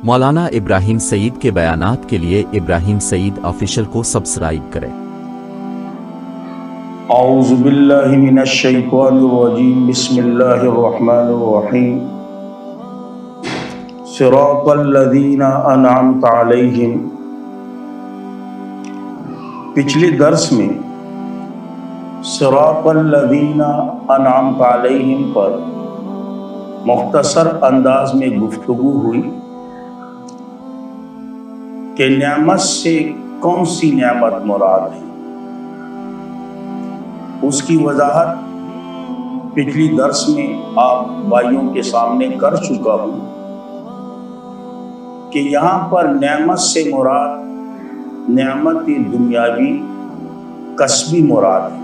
مولانا ابراہیم سعید کے بیانات کے لیے ابراہیم سعید آفیشل کو سبسکرائب کریں۔ اعوذ باللہ من الشیطان الرجیم، بسم اللہ الرحمن الرحیم۔ صراط الذین انعمت علیہم۔ پچھلے درس میں صراط الذین انعمت علیہم پر مختصر انداز میں گفتگو ہوئی کہ نعمت سے کون سی نعمت مراد ہے۔ اس کی وضاحت پچھلی درس میں آپ بھائیوں کے سامنے کر چکا ہوں کہ یہاں پر نعمت سے مراد نعمت دنیاوی کسبی مراد ہے،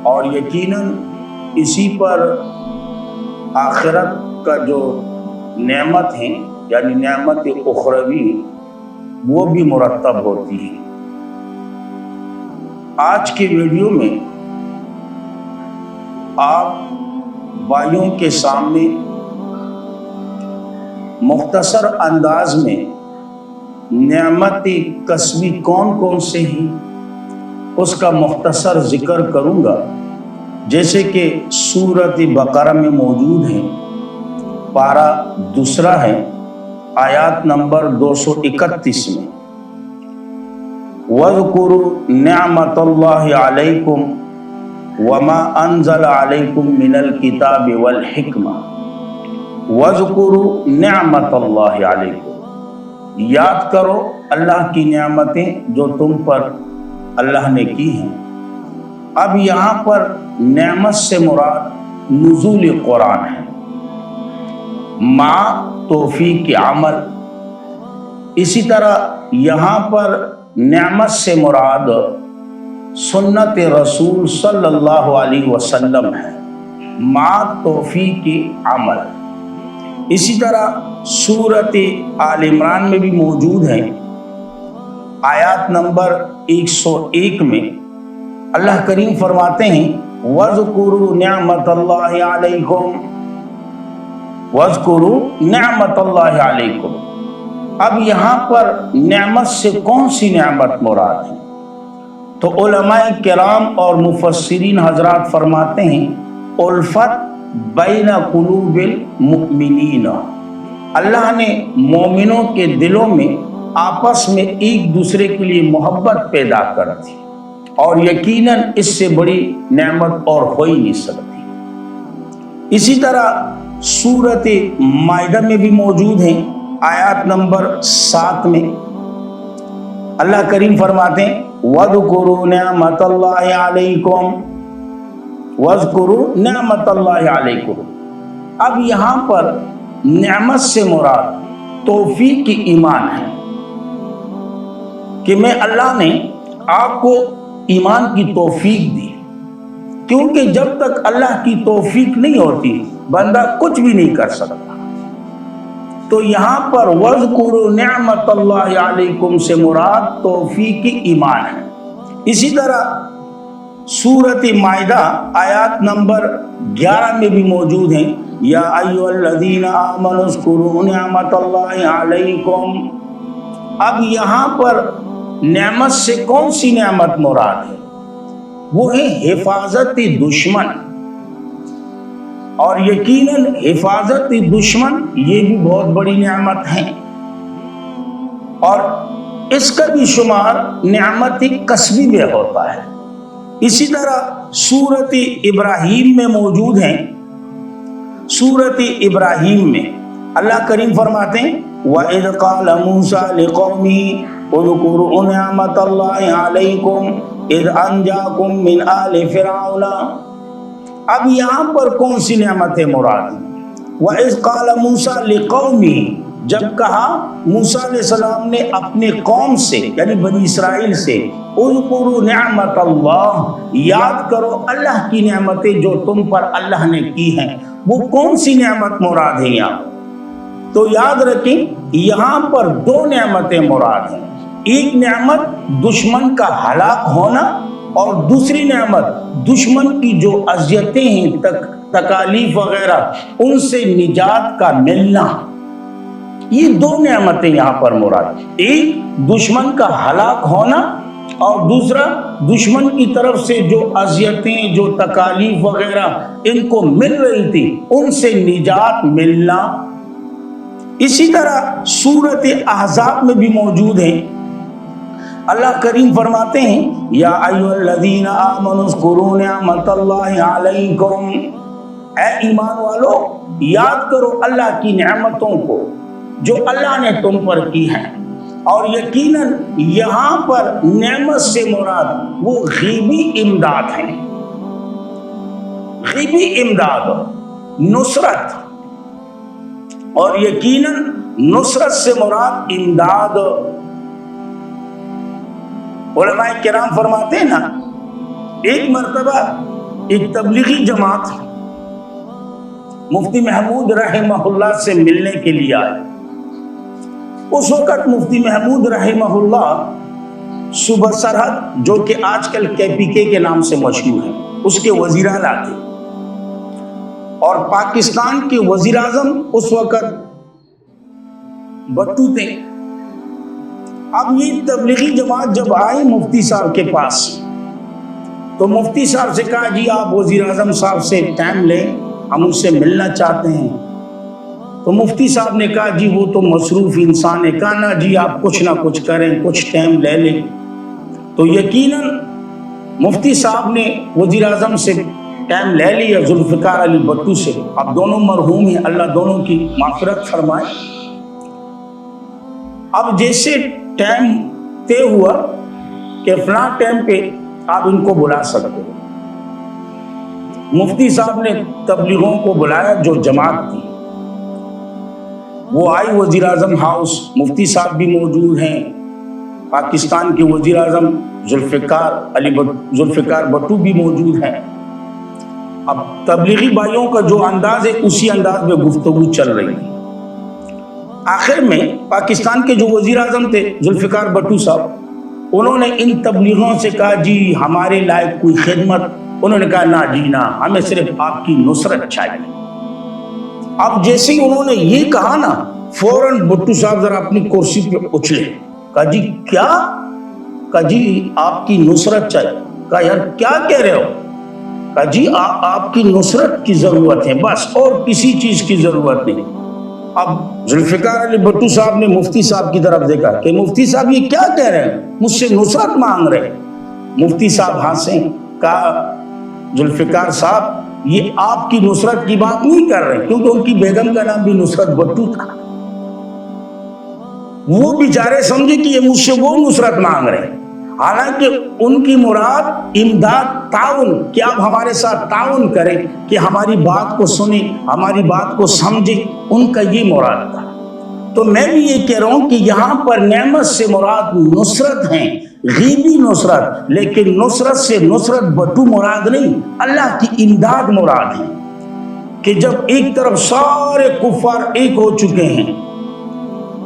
اور یقیناً اسی پر آخرت کا جو نعمت ہیں یعنی نعمت اخروی وہ بھی مرتب ہوتی ہے۔ آج کے ویڈیو میں آپ بھائیوں کے سامنے مختصر انداز میں نعمت کسبی کون کون سے ہیں اس کا مختصر ذکر کروں گا، جیسے کہ سورۃ بقرہ میں موجود ہیں، پارہ 2 ہے، آیات نمبر 231 میں وَاذْكُرُوا نِعْمَةَ اللَّهِ عَلَيْكُمْ وَمَا أَنزَلَ عَلَيْكُمْ مِنَ الْكِتَابِ وَالْحِكْمَةِ وَاذْكُرُوا نِعْمَةَ اللَّهِ عَلَيْكُمْ، یاد کرو اللہ کی نعمتیں جو تم پر اللہ نے کی ہیں۔ اب یہاں پر نعمت سے مراد نزول قرآن ہے، مع توفیق عمل۔ اسی طرح یہاں پر نعمت سے مراد سنت رسول صلی اللہ علیہ وسلم ہے، مع توفیق عمل۔ اسی طرح سورۃ آل عمران میں بھی موجود ہے، آیات نمبر 101 میں اللہ کریم فرماتے ہیں وَاذْكُرُوا نِعْمَةَ اللَّهِ عَلَيْكُمْ وَاذْكُرُوا نِعْمَةَ اللَّهِ عَلَيْكُمْ۔ اب یہاں پر نعمت سے کون سی نعمت مراد ہے؟ تو علماء کرام اور مفسرین حضرات فرماتے ہیں الفت بین قلوب المؤمنین، اللہ نے مومنوں کے دلوں میں آپس میں ایک دوسرے کے لیے محبت پیدا کر دی، اور یقیناً اس سے بڑی نعمت اور ہو ہی نہیں سکتی۔ اسی طرح سورۃ مائدہ میں بھی موجود ہیں، آیات نمبر 7 میں اللہ کریم فرماتے ہیں وَاذْكُرُوا نِعْمَةَ اللَّهِ عَلَيْكُمْ وَاذْكُرُوا نِعْمَةَ اللَّهِ عَلَيْكُمْ۔ اب یہاں پر نعمت سے مراد توفیق کی ایمان ہے کہ میں اللہ نے آپ کو ایمان کی توفیق دی، کیونکہ جب تک اللہ کی توفیق نہیں ہوتی بندہ کچھ بھی نہیں کر سکتا۔ تو یہاں پر وَاذْكُرُوا نِعْمَةَ اللَّهِ عَلَيْكُمْ سے مراد توفیق کی ایمان ہے۔ اسی طرح سورۃ مائدہ آیات نمبر 11 میں بھی موجود ہیں یا ایھا الذین آمنوا اذکروا نعمت اللہ علیکم۔ اب یہاں پر نعمت سے کون سی نعمت مراد ہے؟ وہ ہے حفاظت دشمن، اور یقیناً حفاظت دشمن یہ بھی بہت بڑی نعمت ہے، اور اس کا بھی شمار نعمت کسبی میں ہوتا ہے۔ اسی طرح سورۃ ابراہیم میں موجود ہیں، سورۃ ابراہیم میں اللہ کریم فرماتے ہیں وَإِذْ قَالَ مُوسَىٰ لِقَوْمِهِ اذْكُرُوا نِعْمَةَ اللَّهِ عَلَيْكُمْ اِذْ أَنْجَاكُمْ مِنْ آلِ فِرْعَوْنَ۔ اب یہاں پر کون سی نعمتیں مراد ہیں؟ وَإِذْ قَالَ مُوسَىٰ لِقَوْمِهِ، جب کہا موسیٰ علیہ السلام نے اپنے قوم سے یعنی بنی اسرائیل سے اذکروا نعمت اللہ، یاد کرو اللہ کی نعمتیں جو تم پر اللہ نے کی ہیں۔ وہ کون سی نعمت مراد ہے یہاں؟ تو یاد رکھیں یہاں پر 2 نعمتیں مراد ہیں، ایک نعمت دشمن کا ہلاک ہونا، اور دوسری نعمت دشمن کی جو اذیتیں ہیں تکالیف وغیرہ ان سے نجات کا ملنا۔ یہ دو نعمتیں یہاں پر مراد، ایک دشمن کا ہلاک ہونا اور دوسرا دشمن کی طرف سے جو اذیتیں، جو تکالیف وغیرہ ان کو مل رہی تھی ان سے نجات ملنا۔ اسی طرح سورۃ احزاب میں بھی موجود ہیں، اللہ کریم فرماتے ہیں یا ایھا الذین آمنوا اذکروا نعمت اللہ علیکم، اے ایمان والو یاد کرو اللہ کی نعمتوں کو جو اللہ نے تم پر کی ہیں، اور یقیناً یہاں پر نعمت سے مراد وہ غیبی امداد ہے، غیبی امداد، نصرت، اور یقیناً نصرت سے مراد امداد۔ علماء کرام فرماتے ہیں نا، ایک مرتبہ ایک تبلیغی جماعت مفتی محمود رحمہ اللہ سے ملنے کے لیے آئے۔ اس وقت مفتی محمود رحمہ اللہ صوبہ سرحد، جو کہ آج کل KPK کے نام سے مشہور ہے، اس کے وزیر اعلیٰ تھے، اور پاکستان کے وزیر اعظم اس وقت بٹو تھے۔ اب یہ تبلیغی جماعت جب آئی مفتی صاحب کے پاس تو مفتی صاحب سے کہا جی آپ وزیر اعظم صاحب سے ٹائم لیں، ہم ان سے ملنا چاہتے ہیں۔ تو مفتی صاحب نے کہا جی وہ تو مصروف انسان ہے، کہا نا جی آپ کچھ نہ کچھ کریں، کچھ ٹائم لے لیں۔ تو یقیناً مفتی صاحب نے وزیر اعظم سے ٹائم لے لیا، ذوالفقار علی بھٹو سے۔ اب دونوں مرحوم ہیں، اللہ دونوں کی مغفرت فرمائے۔ اب جیسے ٹائم طے ہوا کہ فلاں ٹائم پہ آپ ان کو بلا سکتے ہو، مفتی صاحب نے تبلیغوں کو بلایا جو جماعت تھی، وہ آئی وزیر اعظم ہاؤس، مفتی صاحب بھی موجود ہیں، پاکستان کے وزیر اعظم ذوالفقار بھٹو بھی موجود ہیں۔ اب تبلیغی بھائیوں کا جو انداز ہے اسی انداز میں گفتگو چل رہی ہے۔ آخر میں پاکستان کے جو وزیر اعظم تھے ذوالفقار بھٹو صاحب، انہوں نے ان تبلیغوں سے کہا جی ہمارے لائق کوئی خدمت، انہوں نے کہا نہ جی نہ، ہمیں صرف آپ کی نصرت چاہیے۔ اب جیسے ہی انہوں نے یہ کہا نا، فوراً بھٹو صاحب ذرا اپنی کرسی پہ اچھلے، کہا جی کیا؟ کہا جی آپ کی نصرت چاہیے۔ کہا یار کیا کہہ رہے ہو؟ کہا جی آپ کی نصرت کی ضرورت ہے بس، اور کسی چیز کی ضرورت نہیں۔ اب ذوالفقار علی بھٹو صاحب نے مفتی صاحب کی طرف دیکھا کہ مفتی صاحب یہ کیا کہہ رہے ہیں، مجھ سے نصرت مانگ رہے ہیں۔ مفتی صاحب ہنسے، کہا ذوالفقار صاحب یہ آپ کی نصرت کی بات نہیں کر رہے، کیونکہ ان کی بیگم کا نام بھی نصرت بھٹو تھا۔ وہ بیچارے سمجھے کہ یہ مجھ سے وہ نصرت مانگ رہے ہیں، حالانکہ ان کی مراد امداد، تعاون، کہ آپ ہمارے ساتھ تعاون کریں، کہ ہماری بات کو سنیں، ہماری بات کو سمجھیں، ان کا یہ مراد تھا۔ تو میں بھی یہ کہہ رہا ہوں کہ یہاں پر نعمت سے مراد نصرت ہیں، غیبی نصرت، لیکن نصرت سے نصرت بٹو مراد نہیں، اللہ کی امداد مراد ہے، کہ جب ایک طرف سارے کفار ایک ہو چکے ہیں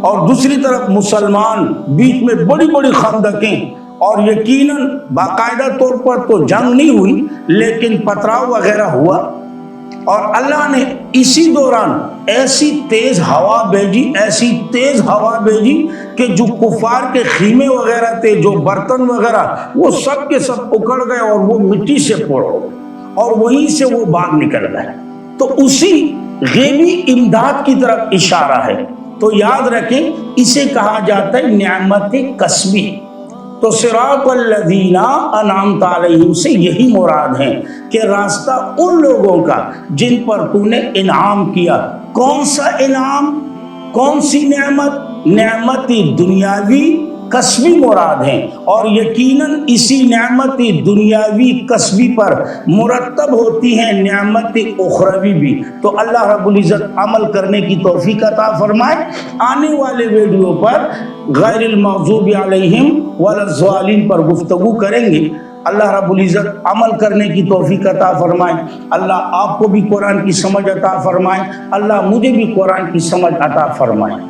اور دوسری طرف مسلمان، بیچ میں بڑی بڑی خندقیں، اور یقیناً باقاعدہ طور پر تو جنگ نہیں ہوئی لیکن پتھراؤ وغیرہ ہوا، اور اللہ نے اسی دوران ایسی تیز ہوا بھیجی، ایسی تیز ہوا بھیجی کہ جو کفار کے خیمے وغیرہ تھے، جو برتن وغیرہ، وہ سب کے سب اکڑ گئے اور وہ مٹی سے پھوڑ ہو گئے، اور وہیں سے وہ باغ نکل گئے۔ تو اسی غیبی امداد کی طرف اشارہ ہے۔ تو یاد رکھیں اسے کہا جاتا ہے نعمت کسبی۔ تو صراط الذین انعمت علیہم سے یہی مراد ہے کہ راستہ ان لوگوں کا جن پر تو نے انعام کیا۔ کون سا انعام؟ کون سی نعمت؟ نعمت دنیاوی کسبی مراد ہیں، اور یقیناً اسی نعمت دنیاوی کسبی پر مرتب ہوتی ہیں نعمت اخروی بھی۔ تو اللہ رب العزت عمل کرنے کی توفیق عطا فرمائے۔ آنے والے ویڈیو پر غیر المغضوب علیہم ولا الضالین پر گفتگو کریں گے۔ اللہ رب العزت عمل کرنے کی توفیق عطا فرمائے۔ اللہ آپ کو بھی قرآن کی سمجھ عطا فرمائے، اللہ مجھے بھی قرآن کی سمجھ عطا فرمائے۔